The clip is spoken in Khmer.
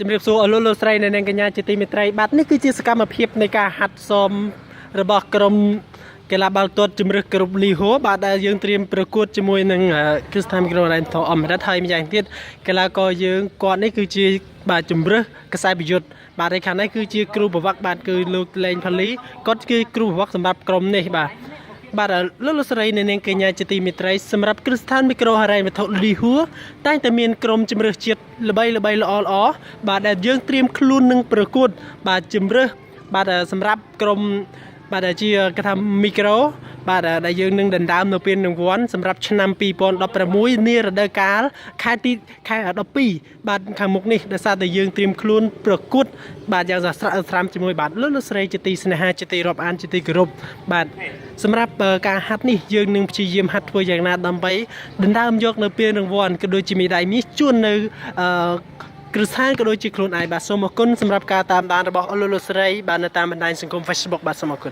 ជំរាបសួរអលោកលោកស្រីនៅនាងកញ្ញាជាទីមេត្រីបាទនេះគឺជាសកម្មភាពនៃការហាត់សមរបស់ក្រុមកីឡាបាល់ទាត់ជម្រើសក្រុមលីហូបាទដែលយើងត្រៀមប្រកួតជាមួយនឹងគ្រីស្ថានមីក្រូរ៉ែនថូអមរិតហើយម្យ៉ាងទៀតកីឡាករយើងគាត់នេះគឺជាបាទជម្រើសកសែប្រយុទ្ធបាទឯខាងនេះគឺជាគ្រូប្រវឹកបាទគឺលោកលេងផាលីគាត់គឺគ្រូប្រវឹកសម្រាប់ក្រុមនេះបាទលោកលោកស្រីនៅនាងកញ្ញាជាទីមេត្រីសម្រាប់គ្រីស្ថានមីក្រូរ៉ែនថូលីហូតែងតែមានក្រុមជម្រើសជាតិល្បីល្អបាទដែលយើងត្រៀមខ្លួននឹងប្រកួតបាទជម្រើសបាទសម្រាប់ក្រុមបាទជាគេថាមីក្រូបាទដែលយើងនឹងដណ្ដើមនៅពានរង្វាន់សម្រាប់ឆ្នាំ2016នារដូវកាលខែ12បាទខាងមុខនេះដោយសារតែយើងត្រៀមខ្លួនប្រកួតបាទយ៉ាងស្រស់ស្រាំជាមួយបាទលោកលោកស្រីជាទីស្នេហាជាទីរាប់អានជាទីគោរពបាទសម្រាប់ការហាត់នេះយើងនឹងព្យាយាមហាត់ធ្វើយ៉ាងណាដើម្បីដណ្ដើមយកនៅពានរង្វាន់ក៏ដូចជាមេដាយមាសជួននៅគ្រូសានក៏ដូចជាខ្លួនឯងបាទសូមអរគុណសម្រាប់ការតាមដានរបស់លោកលោកស្រីបាទនៅតាមបណ្ដាញសង្គម Facebook បាទសូមអរគុណ